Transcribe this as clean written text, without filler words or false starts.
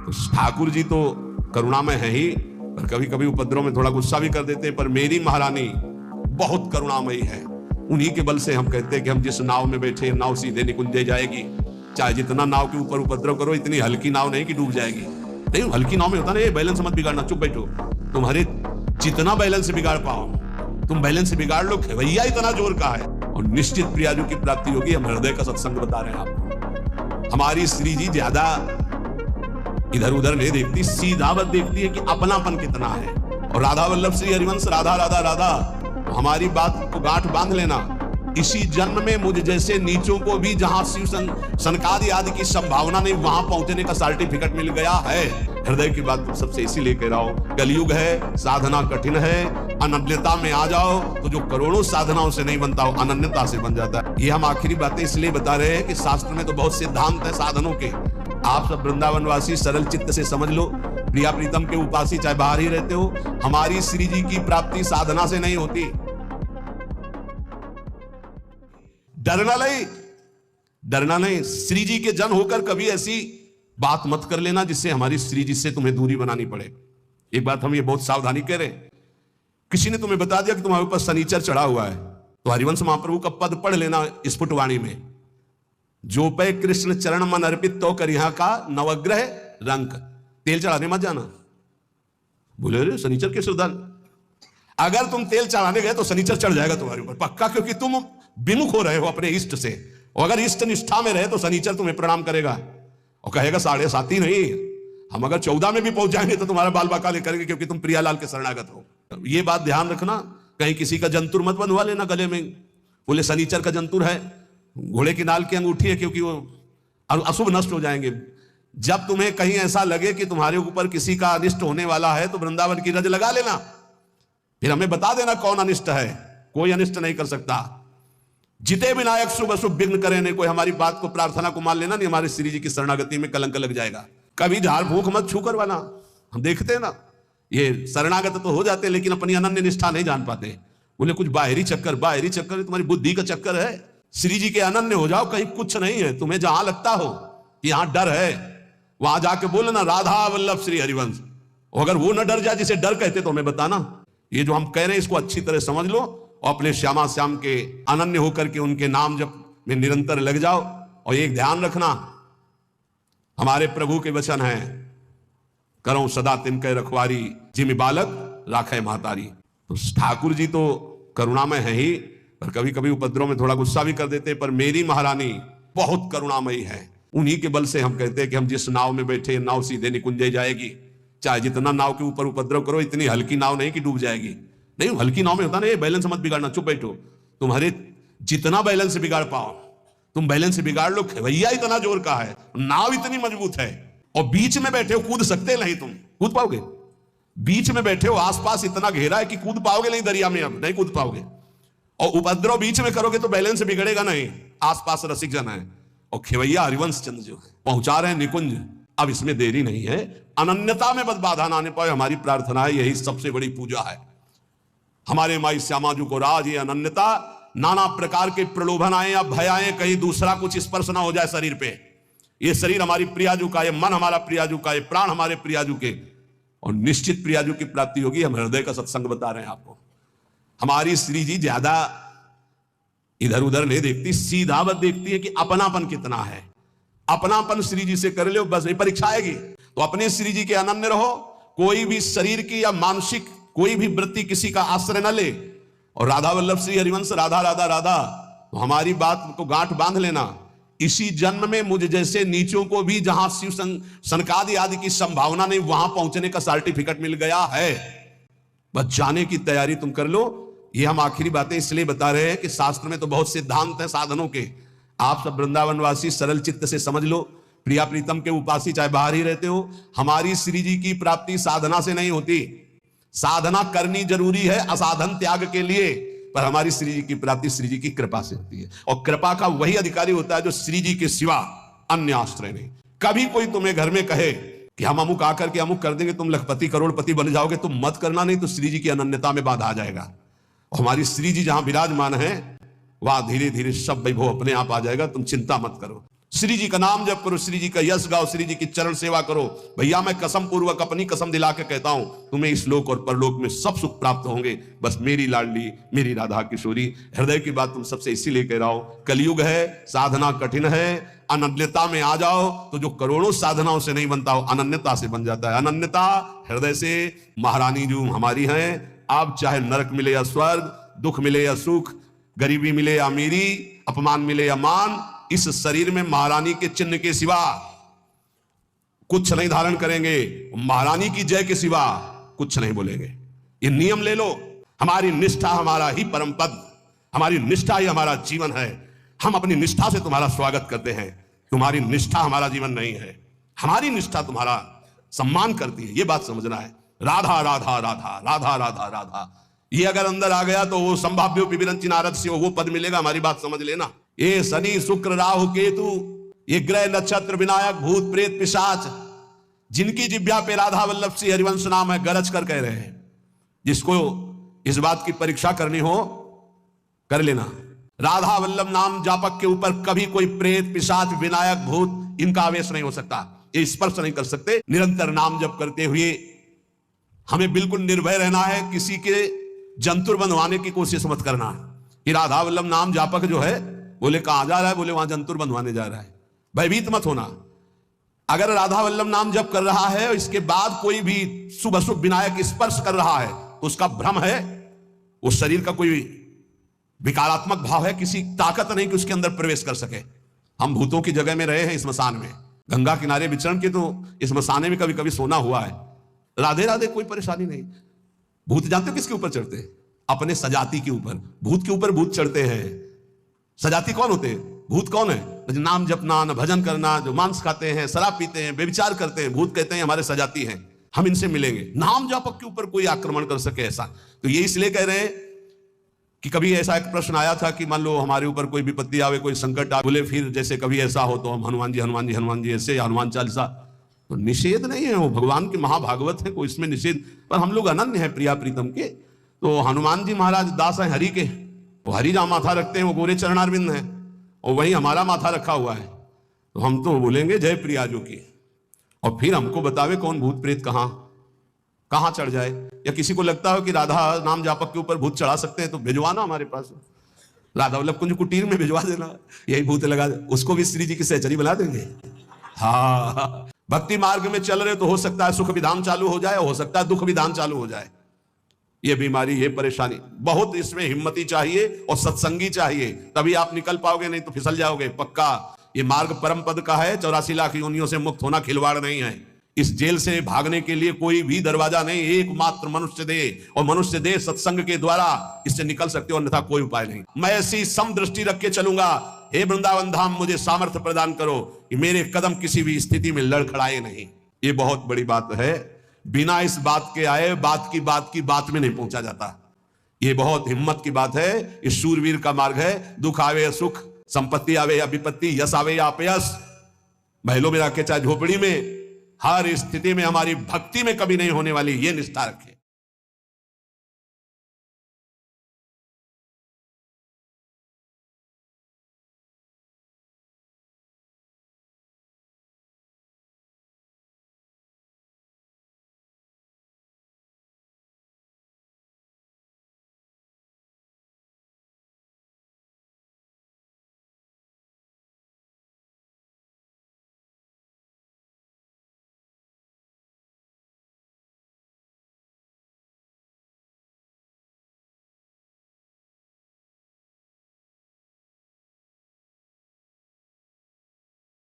तो ठाकुर जी तो करुणामय है ही, पर कभी कभी उपद्रव में थोड़ा गुस्सा भी कर देते हैं। पर मेरी महारानी बहुत करुणामयी है। उन्हीं के बल से हम कहते हैं कि हम जिस नाव में बैठे, नाव सीधे निकुंजे जाएगी। चाहे जितना नाव के ऊपर उपद्रव करो, इतनी हल्की नाव नहीं कि डूब जाएगी। नहीं, हल्की नाव में होता ना, बैलेंस मत बिगाड़ना, चुप बैठो। तुम्हारे जितना बैलेंस बिगाड़ पाओ तुम बैलेंस बिगाड़ लो, भैया इतना जोर का है। और निश्चित प्रियाजू की प्राप्ति होगी। हम हृदय का सत्संग बता रहे हैं आपको। हमारी श्री जी ज्यादा इधर उधर नहीं देखती, सीधा बस देखती है कि अपनापन कितना है। और राधा वल्लभ श्री हरिवंश, राधा राधा राधा, हमारी बात को गांठ बांध लेना। इसी जन्म में मुझ जैसे नीचों को भी जहां शिव सनकादि आदि की संभावना नहीं, वहां पहुंचने का सर्टिफिकेट मिल गया है। हृदय की बात तो सबसे इसीलिए कह रहा हूं, कलयुग है, साधना कठिन है। अनन्यता में आ जाओ तो जो करोड़ों साधनाओं से नहीं बनता हो, अनन्यता से बन जाता है। ये हम आखिरी बातें इसलिए बता रहे हैं कि शास्त्र में तो बहुत सिद्धांत है साधनों के। आप सब वृंदावनवासी सरल चित्त से समझ लो। प्रिया प्रीतम के उपासी चाहे बाहर ही रहते हो, हमारी श्री जी की प्राप्ति साधना से नहीं होती। डरना नहीं। श्री जी के जन होकर कभी ऐसी बात मत कर लेना जिससे हमारी श्री जी से तुम्हें दूरी बनानी पड़े। एक बात हम ये बहुत सावधानी कह रहे हैं, किसी ने तुम्हें बता दिया कि तुम्हारे ऊपर शनिचर चढ़ा हुआ है, तो हरिवंश महाप्रभु का पद पढ़ लेना स्फुटवाणी में, जो पे कृष्ण चरण मन अर्पित तो करिहा का नवग्रह रंक। तेल चढ़ाने मत जाना। बोले रे शनिचर के श्रद्धान, अगर तुम तेल चढ़ाने गए तो शनिचर चढ़ जाएगा तुम्हारे ऊपर पक्का, क्योंकि तुम विमुख हो रहे हो अपने इष्ट से। और अगर इष्ट निष्ठा में रहे तो शनिचर तुम्हें प्रणाम करेगा और कहेगा 7.5 ही नहीं, हम अगर 14 में भी पहुंच जाएंगे तो तुम्हारा बाल बाका लेकर, क्योंकि तुम प्रियालाल के शरणागत हो। ये बात ध्यान रखना। कहीं किसी का जंतुर मत बनवा लेना गले में, बोले शनिचर का जंतुर है, घोड़े की नाल की अंगूठी है, क्योंकि वो अशुभ नष्ट हो जाएंगे। जब तुम्हें कहीं ऐसा लगे कि तुम्हारे ऊपर किसी का अनिष्ट होने वाला है तो वृंदावन की रज लगा लेना, फिर हमें बता देना कौन अनिष्ट है। कोई अनिष्ट नहीं कर सकता। जिते विनायक शुभ अशुभ विघ्न करे नहीं। कोई हमारी बात को, प्रार्थना को मान लेना नहीं, हमारे श्री जी की शरणागति में कलंक लग जाएगा। कभी झाड़ फूंक मत छू करवाना। हम देखते हैं ना, ये शरणागत तो हो जाते हैं लेकिन अपनी अनन्य निष्ठा नहीं जान पाते। बोले कुछ बाहरी चक्कर तुम्हारी बुद्धि का चक्कर है। श्री जी के अनन्य हो जाओ, कहीं कुछ नहीं है। तुम्हें जहां लगता हो कि यहां डर है, वहां जाके बोलना राधा वल्लभ श्री हरिवंश। अगर वो न डर जाए जिसे डर कहते तो हमें बताना। ये जो हम कह रहे हैं इसको अच्छी तरह समझ लो और अपने श्यामा श्याम के अनन्य होकर के उनके नाम जप में निरंतर लग जाओ। और एक ध्यान रखना, हमारे प्रभु के वचन हैं, करो सदा तिनके रखवारी, जिमि बालक राखे महतारी। तो ठाकुर जी तो करुणामय है ही, पर कभी कभी उपद्रव में थोड़ा गुस्सा भी कर देते हैं। पर मेरी महारानी बहुत करुणामयी है। उन्हीं के बल से हम कहते हैं कि हम जिस नाव में बैठे, नाव सीधे निकुंजे जाएगी। चाहे जितना नाव के ऊपर उपद्रव करो, इतनी हल्की नाव नहीं कि डूब जाएगी। नहीं, हल्की नाव में होता ना, बैलेंस मत बिगाड़ना, चुप बैठो। तुम्हारे जितना बैलेंस बिगाड़ पाओ तुम बैलेंस बिगाड़ लो, भैया इतना जोर का है, नाव इतनी मजबूत है। और बीच में बैठे हो, कूद सकते नहीं, तुम कूद पाओगे? बीच में बैठे हो, आसपास इतना घेरा है कि कूद पाओगे नहीं दरिया में, अब नहीं कूद पाओगे। और उपद्रव बीच में करोगे तो बैलेंस बिगड़ेगा नहीं। आसपास रसिक जन है और खेवैया हरिवंश चंद्र जो है पहुंचा रहे हैं निकुंज। अब इसमें देरी नहीं है। अनन्यता में बस बाधा ना आने पाए, हमारी प्रार्थना है। यही सबसे बड़ी पूजा है। हमारे माई श्यामाजू को राज ये अनन्यता, नाना प्रकार के प्रलोभन आए या भय आए, कहीं दूसरा कुछ स्पर्श ना हो जाए शरीर पे। ये शरीर हमारी प्रियाजू का, ये मन हमारा प्रियाजू का, ये प्राण हमारे प्रियाजू के, और निश्चित प्रियाजू की प्राप्ति होगी। हम हृदय का सत्संग बता रहे हैं आपको। हमारी श्री जी ज्यादा इधर उधर नहीं देखती, सीधा बस देखती है कि अपनापन कितना है। अपनापन श्री जी से कर लो, बस ये परीक्षा आएगी तो अपने श्री जी के अनन्य रहो। कोई भी शरीर की या मानसिक कोई भी वृत्ति किसी का आश्रय न ले। और राधा वल्लभ श्री हरिवंश, राधा राधा राधा, तो हमारी बात को गांठ बांध लेना। इसी जन्म में मुझ जैसे नीचों को भी जहां शिव सनकादि आदि की संभावना नहीं, वहां पहुंचने का सर्टिफिकेट मिल गया है। बस जाने की तैयारी तुम कर लो। ये हम आखिरी बातें इसलिए बता रहे हैं कि शास्त्र में तो बहुत सिद्धांत है साधनों के। आप सब वृंदावनवासी सरल चित्त से समझ लो। प्रिया प्रीतम के उपासी चाहे बाहर ही रहते हो, हमारी श्री जी की प्राप्ति साधना से नहीं होती। साधना करनी जरूरी है असाधन त्याग के लिए, पर हमारी श्री जी की प्राप्ति श्री जी की कृपा से होती है। और कृपा का वही अधिकारी होता है जो श्री जी के सिवा अन्य आश्रय नहीं। कभी कोई तुम्हें घर में कहे कि हम अमुक आकर के अमुक कर देंगे, तुम लखपति करोड़पति बन जाओगे, तुम मत करना, नहीं तो श्री जी की अनन्यता में बाधा आ जाएगा। हमारी श्री जी जहां विराजमान है वहां धीरे धीरे सब वैभव अपने आप आ जाएगा। तुम चिंता मत करो। श्री जी का नाम जप करो, श्री जी का यश गाओ, श्री जी की चरण सेवा करो। भैया मैं कसम पूर्वक अपनी कसम दिला के कहता हूं, तुम्हें इस लोक और परलोक में सब सुख प्राप्त होंगे। बस मेरी लाडली, मेरी राधा किशोरी, हृदय की बात तुम सबसे इसीलिए कह रहा हूं। कलयुग है, साधना कठिन है, अनन्यता में आ जाओ तो जो करोड़ों साधनाओं से नहीं बनता, वो अनन्यता से बन जाता है। अनन्यता हृदय से। महारानी जो हमारी हैं, आप चाहे नरक मिले या स्वर्ग, दुख मिले या सुख, गरीबी मिले या अमीरी, अपमान मिले या मान, इस शरीर में महारानी के चिन्ह के सिवा कुछ नहीं धारण करेंगे। महारानी की जय के सिवा कुछ नहीं बोलेंगे। ये नियम ले लो। हमारी निष्ठा हमारा ही परम पद, हमारी निष्ठा ही हमारा जीवन है। हम अपनी निष्ठा से तुम्हारा स्वागत करते हैं। तुम्हारी निष्ठा हमारा जीवन नहीं है, हमारी निष्ठा तुम्हारा सम्मान करती है। ये बात समझना है। राधा राधा राधा राधा राधा राधा, ये अगर अंदर आ गया तो वो संभाव्यो विविरंचि नारद से वो पद मिलेगा। हमारी बात समझ लेना। ये शनि शुक्र राहु केतु, ये ग्रह नक्षत्र विनायक भूत प्रेत पिशाच, जिनकी जिब्या पे राधा वल्लभ श्री हरिवंश नाम है, गरज कर कह रहे हैं। जिसको इस बात की परीक्षा करनी हो कर लेना। राधा वल्लभ नाम जापक के ऊपर कभी कोई प्रेत पिशाच विनायक भूत इनका आवेश नहीं हो सकता, ये स्पर्श नहीं कर सकते। निरंतर नाम जप करते हुए हमें बिल्कुल निर्भय रहना है। किसी के जंतुर बनवाने की कोशिश मत करना। कि राधा वल्लभ नाम जापक जो है, बोले कहां जा रहा है, बोले वहां जंतुर बनवाने जा रहा है। भयभीत मत होना। अगर राधा वल्लभ नाम जप कर रहा है और इसके बाद कोई भी शुभ अशुभ विनायक स्पर्श कर रहा है तो उसका भ्रम है। उस शरीर का कोई विकारात्मक भाव है, किसी ताकत नहीं कि उसके अंदर प्रवेश कर सके। हम भूतों की जगह में रहे हैं, स्मशान में, गंगा किनारे विचरण के, तो स्मशाने में कभी कभी सोना हुआ है। राधे राधे, कोई परेशानी नहीं। भूत जानते हो किसके ऊपर चढ़ते हैं? अपने सजाती के ऊपर। भूत के ऊपर भूत चढ़ते हैं। सजाती कौन होते हैं? भूत कौन है? जो नाम जपना, न भजन करना, जो मांस खाते हैं, शराब पीते हैं, व्यभिचार करते हैं, भूत कहते हैं हमारे सजाती हैं, हम इनसे मिलेंगे। नाम जापक के ऊपर कोई आक्रमण कर सके ऐसा, तो ये इसलिए कह रहे हैं कि कभी ऐसा एक प्रश्न आया था कि मान लो हमारे ऊपर कोई विपत्ति आवे, कोई संकट आवे, बोले फिर जैसे कभी ऐसा हो तो हम हनुमान जी हनुमान जी हनुमान जी ऐसे, हनुमान चालीसा। तो निषेध नहीं है, वो भगवान के महाभागवत है, कोई इसमें निषेध। पर हम लोग अनन्य है प्रिया प्रीतम के। तो हनुमान जी महाराज दास है हरि के, वो हरि जहां माथा रखते हैं वो गोरे चरणारविंद है, और वही हमारा माथा रखा हुआ है। तो हम तो बोलेंगे जय प्रियाजू की, और फिर हमको बतावे कौन भूत प्रेत कहां चढ़ जाए। या किसी को लगता हो कि राधा नाम जापक के ऊपर भूत चढ़ा सकते हैं तो भिजवाना हमारे पास, राधा वल्लभ कुंज कुटीर में भिजवा देना, यही भूत लगा दे, उसको भी श्री जी की सहचरी बना देंगे। हाँ, भक्ति मार्ग में चल रहे तो हो सकता है सुख विधान चालू हो जाए, हो सकता है दुख विधान चालू हो जाए। ये बीमारी, ये परेशानी, बहुत इसमें हिम्मती चाहिए और सत्संगी चाहिए, तभी आप निकल पाओगे, नहीं तो फिसल जाओगे पक्का। ये मार्ग परम पद का है, 84 लाख योनियों से मुक्त होना खिलवाड़ नहीं है। इस जेल से भागने के लिए कोई भी दरवाजा नहीं, एकमात्र मनुष्य देह, और मनुष्य देह सत्संग के द्वारा इससे निकल सकते हो, अन्यथा कोई उपाय नहीं। मैं ऐसी समदृष्टि रख के चलूंगा। हे वृंदावन धाम, मुझे सामर्थ्य प्रदान करो कि मेरे कदम किसी भी स्थिति में लड़खड़ाए नहीं। ये बहुत बड़ी बात है। बिना इस बात के आए बात की बात में नहीं पहुंचा जाता। ये बहुत हिम्मत की बात है। इस शूरवीर का मार्ग है। दुख आवे या सुख, संपत्ति आवे या विपत्ति, यश आवे या अपयश, महलों में रखे चाहे झोपड़ी में, हर स्थिति में हमारी भक्ति में कभी नहीं होने वाली ये निष्ठा रखें।